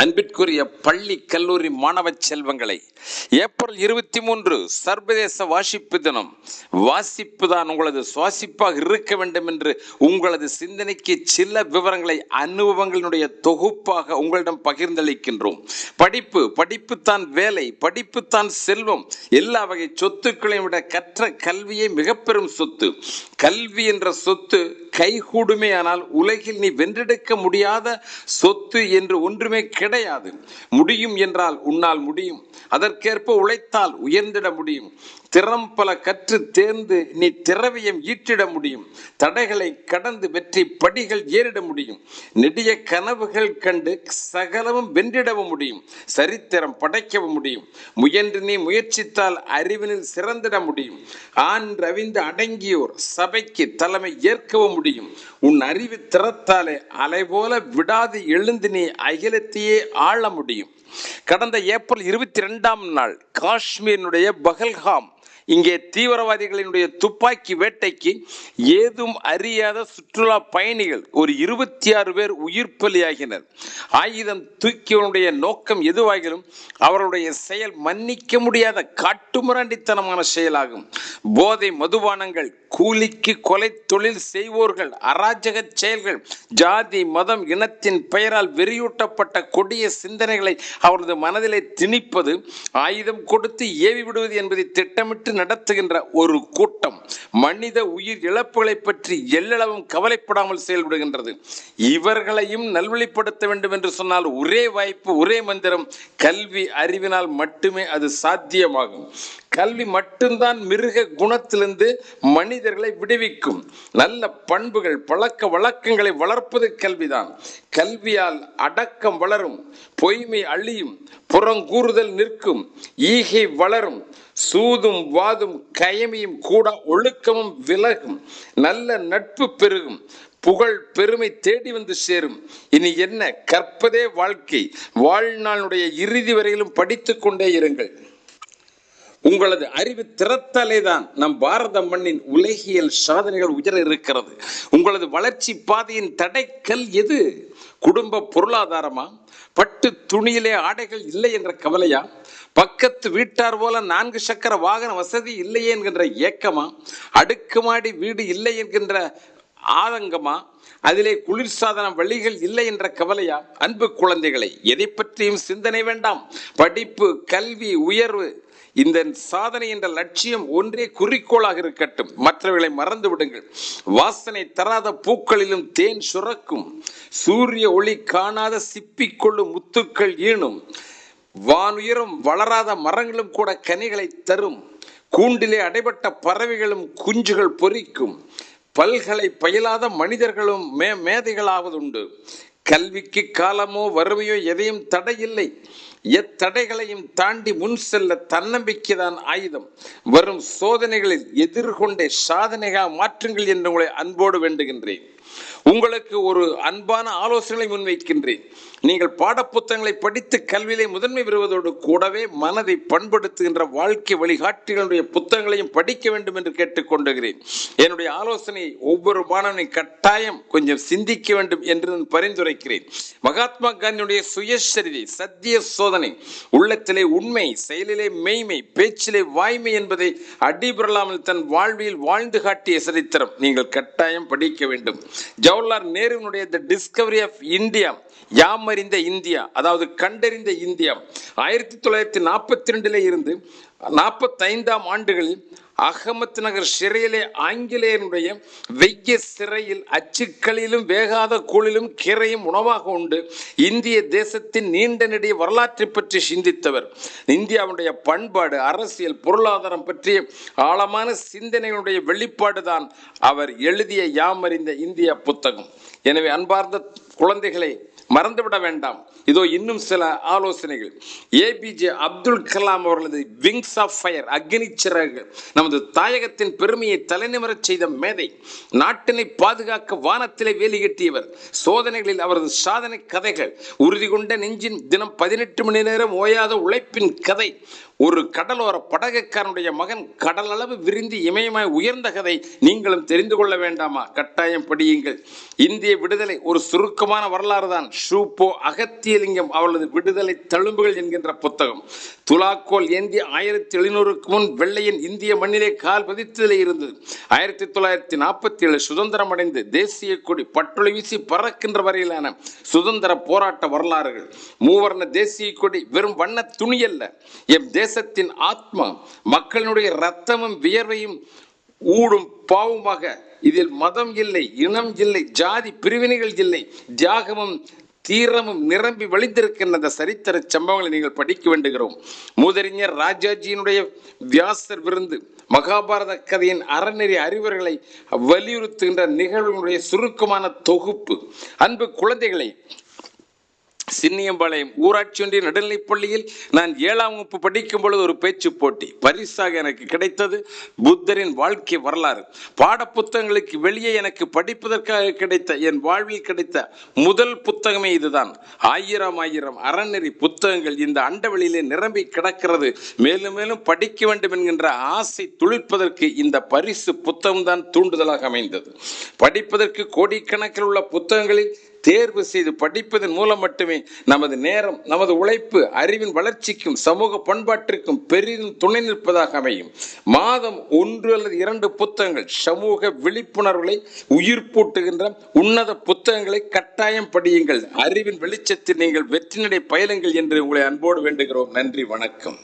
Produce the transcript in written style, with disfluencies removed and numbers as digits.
அன்பிற்குரிய பள்ளி கல்லூரி மாணவ செல்வங்களை, ஏப்ரல் 23 சர்வதேச வாசிப்பு தினம். வாசிப்பு தான் உங்களது சுவாசிப்பாக இருக்க வேண்டும் என்று உங்களது சிந்தனைக்கு சில விவரங்களை அனுபவங்களினுடைய தொகுப்பாக உங்களிடம் பகிர்ந்தளிக்கின்றோம். படிப்பு தான் வேலை, படிப்பு தான் செல்வம். எல்லா வகை சொத்துக்களையும் விட கற்ற கல்வியே மிக பெரும் சொத்து. கல்வி என்ற சொத்து கைகூடுமே, ஆனால் உலகில் நீ வென்றெடுக்க முடியாத சொத்து என்று ஒன்றுமே கிடையாது. முடியும் என்றால் உன்னால் முடியும். அதற்கேற்ப உழைத்தால் உயர்ந்திட முடியும். திறம் பல கற்று தேர்ந்து நீ திரவியம் ஈட்டிட முடியும். தடைகளை கடந்து வெற்றி படிகள் ஏறிட முடியும். நெடிய கனவுகள் கண்டு சகலமும் வென்றிடவும் முடியும். சரித்திரம் படைக்கவும் முடியும். முயன்று நீ முயற்சித்தால் அறிவினில் சிறந்திட முடியும். ஆண் ரவிந்து அடங்கியோர் சபைக்கு தலைமை ஏற்கவும் முடியும். உன் அறிவு திறத்தாலே அலை போல விடாது எழுந்து நீ அகிலத்தையே ஆள முடியும். கடந்த ஏப்ரல் 22ஆம் நாள் காஷ்மீரினுடைய பஹல்காம் இங்கே தீவிரவாதிகளினுடைய துப்பாக்கி வேட்டைக்கு ஏதும் அறியாத சுற்றுலா பயணிகள் ஒரு 26 பேர் உயிர் பலியாகினர். ஆயுதம் தூக்கியவனுடைய நோக்கம் எதுவாகிலும் அவருடைய செயல் மன்னிக்க முடியாத காட்டுமிராண்டித்தனமான செயலாகும். போதை மதுபானங்கள், கூலிக்கு கொலை தொழில் செய்வோர்கள், அராஜக செயல்கள், ஜாதி மதம் இனத்தின் பெயரால் வெறியூட்டப்பட்ட கொடிய சிந்தனைகளை அவரது மனதிலே திணிப்பது, ஆயுதம் கொடுத்து ஏவி விடுவது என்பதை திட்டமிட்டு நடத்துகின்ற ஒரு கூட்டம் மனித உயிர் இழப்புகளை பற்றி எல்லளவும் கவலைப்படாமல் செயல்படுகின்றது. இவர்களையும் நல்வழிப்படுத்த வேண்டும் என்று சொன்னால் ஒரே வாய்ப்பு, ஒரே மந்திரம், கல்வி அறிவினால் மட்டுமே அது சாத்தியமாகும். கல்வி மட்டும்தான் மிருக குணத்திலிருந்து மனிதர்களை விடுவிக்கும். நல்ல பண்புகள், பழக்க வழக்கங்களை வளர்ப்பது கல்விதான். கல்வியால் அடக்கம் வளரும், பொய்மை அழியும், புறங்கூறுதல் நிற்கும், ஈகை வளரும், சூதும் வாதும் கயமையும் கூட ஒழுக்கமும் விலகும், நல்ல நட்பு பெருகும், புகழ் பெருமை தேடி வந்து சேரும். இனி என்ன, கற்பதே வாழ்க்கை. வாழ்நாளுடைய இறுதி வரையிலும் படித்துக் கொண்டே இருங்கள். உங்களது அறிவு திறத்தாலே தான் நம் பாரத மண்ணின் உலகியல் சாதனைகள் உயர இருக்கிறது. உங்களது வளர்ச்சி பாதையின் தடைக்கல் எது? குடும்ப பொருளாதாரமா? பட்டு துணியிலே ஆடைகள் இல்லை என்ற கவலையா? பக்கத்து வீட்டார் போல 4 சக்கர வாகன வசதி இல்லையே என்கின்ற ஏக்கமா? அடுக்குமாடி வீடு இல்லை என்கின்ற ஆதங்கமா? அதிலே குளிர்சாதன வழிகள் இல்லை என்ற கவலையா? அன்பு குழந்தைகளை, எதை பற்றியும் சிந்தனை வேண்டாம். படிப்பு, கல்வி, உயர்வு, இந்த சாதனை என்ற லட்சியம் ஒன்றே குறிக்கோளாக இருக்கட்டும். மற்றவர்களை மறந்து விடுங்கள். வாசனை தராத பூக்களிலும் தேன் சுரக்கும். சூரிய ஒளி காணாத சிப்பிக்கொள்ளும் முத்துக்கள் ஈணும். வானுயரும் வளராத மரங்களும் கூட கனிகளை தரும். கூண்டிலே அடைபட்ட பறவைகளும் குஞ்சுகள் பொரிக்கும். பல்களை பயிலாத மனிதர்களும் மேதைகளாவதுண்டு. கல்விக்கு காலமோ வறுமையோ எதையும் தடையில்லை. எத்தடைகளையும் தாண்டி முன் செல்ல தன்னம்பிக்கைதான் ஆயுதம். வரும் சோதனைகளில் எதிர்கொண்டே சாதனையாக மாற்றுங்கள் என்று உங்களை அன்போடு வேண்டுகின்றேன். உங்களுக்கு ஒரு அன்பான ஆலோசனை முன்வைக்கின்றேன். நீங்கள் பாடப்புத்தகங்களை படித்து கல்வியிலே முதன்மை பெறுவதோடு கூடவே மனதை பண்படுத்துகின்ற வாழ்க்கை வழிகாட்டிகளுடைய புத்தகங்களையும் படிக்க வேண்டும் என்று கேட்டுக்கொண்டுகிறேன். என்னுடைய ஆலோசனை ஒவ்வொரு மாணவனை கட்டாயம் கொஞ்சம் சிந்திக்க வேண்டும் என்று நான் பரிந்துரைக்கிறேன். மகாத்மா காந்தியுடைய சுயசரிதை, சத்திய சோதனை, உள்ளத்திலே உண்மை, செயலிலே மெய்மை, பேச்சிலே வாய்மை என்பதை அடிபெறலாமல் தன் வாழ்வில் வாழ்ந்து காட்டிய சரித்திரம் நீங்கள் கட்டாயம் படிக்க வேண்டும். ஜவஹர்லால் நேருவினுடைய தி டிஸ்கவரி ஆஃப் இந்தியா, யாமறிந்த இந்தியா, அதாவது கண்டறிந்த இந்தியா, 1942 இருந்து 45ஆம் ஆண்டுகளில் அகமத் நகர் சிறையிலே ஆங்கிலேயனுடைய வெய்ய சிறையில் அச்சுக்களிலும் வேகாத கூழிலும் கீரையும் உணவாக உண்டு இந்திய தேசத்தின் நீண்ட நெடிய வரலாற்றை பற்றி சிந்தித்தவர். இந்தியாவுடைய பண்பாடு, அரசியல், பொருளாதாரம் பற்றிய ஆழமான சிந்தனைகளுடைய வெளிப்பாடுதான் அவர் எழுதிய யாமறிந்த இந்தியா புத்தகம். எனவே அன்பார்ந்த குழந்தைகளை, மறந்துவிட வேண்டாம். இதோ இன்னும் சில ஆலோசனைகள். ஏபிஜே அப்துல் கலாம் அவர்களது wings of fire, Agni Siragugal, நமது தாயகத்தின் பெருமையை தலைநிமிரச் செய்த மேதை. நாட்டினை பாதுகாக்க வானத்திலே வேலி கட்டியவர். சோதனைகளில் அவரது சாதனை கதைகள். உறுதி கொண்ட நெஞ்சின் தினம் 18 மணி நேரம் ஓயாத உழைப்பின் கதை. ஒரு கடலோர படகுக்காரனுடைய மகன் கடலளவு விரிந்து இமயமாய் உயர்ந்த கதை நீங்களும் தெரிந்து கொள்ள வேண்டாமா? கட்டாயம் படியுங்கள். இந்திய விடுதலை ஒரு சுருக்கமான வரலாறு தான். ஷூப்போ அகத்தியலிங்கம் அவளது விடுதலை தழும்புகள் என்கின்ற புத்தகம். துலாக்கோல் ஏந்தி 1700க்கு முன் வெள்ளையன் இந்திய மண்ணிலே கால் பதித்ததிலே இருந்தது. 1947 சுதந்திரம் அடைந்து தேசிய கொடி பட்டொளி வீசி பறக்கின்ற வரையிலான சுதந்திர போராட்ட வரலாறுகள். மூவர்ண தேசிய கொடி வெறும் வண்ண துணி அல்ல, எம் தேசத்தின் ஆத்மா, மக்களினுடைய இரத்தமும் வியர்வையும் ஊடும் பாவமாக. இதில் மதம் இல்லை, இனம் இல்லை, ஜாதி பிரிவினைகள் இல்லை, தியாகமும் தீரமும் நிரம்பி வழிந்திருக்கின்ற அந்த சரித்திர சம்பவங்களை நீங்கள் படிக்க வேண்டுகிறோம். மூதறிஞர் ராஜாஜியினுடைய வியாசர் விருந்து, மகாபாரத கதையின் அறநெறி அறிவுரைகளை வலியுறுத்துகின்ற நிகழ்வுகளுடைய சுருக்கமான தொகுப்பு. அன்பு குழந்தைகளை, சின்னியம்பாளையம் ஊராட்சி ஒன்றிய நடுநிலைப் பள்ளியில் நான் 7ஆம் வகுப்பு படிக்கும் பொழுது ஒரு பேச்சு போட்டி பரிசாக எனக்கு கிடைத்தது. புத்தரின் வாழ்க்கை வரலாறு. பாட புத்தகங்களுக்கு வெளியே எனக்கு படிப்பதற்காக கிடைத்த, என் வாழ்வில் கிடைத்த முதல் புத்தகமே இதுதான். 1000 அறநெறி புத்தகங்கள் இந்த அண்டவெளியிலே நிரம்பி கிடக்கிறது. மேலும் மேலும் படிக்க வேண்டும் என்கின்ற ஆசை துளிர்ப்பதற்கு இந்த பரிசு புத்தகம்தான் தூண்டுதலாக அமைந்தது. படிப்பதற்கு கோடிக்கணக்கில் உள்ள புத்தகங்களில் தேர்வு செய்து படிப்பதன் மூலம் மட்டுமே நமது நேரம், நமது உழைப்பு அறிவின் வளர்ச்சிக்கும் சமூக பண்பாட்டிற்கும் பெரிதும் துணை நிற்பதாக அமையும். மாதம் 1 அல்லது 2 புத்தகங்கள், சமூக விழிப்புணர்வுகளை உயிர்ப்பூட்டுகின்ற உன்னத புத்தகங்களை கட்டாயம் படியுங்கள். அறிவின் வெளிச்சத்தில் நீங்கள் வெற்றி நடை பயிலுங்கள் என்று உங்களை அன்போடு வேண்டுகிறோம். நன்றி, வணக்கம்.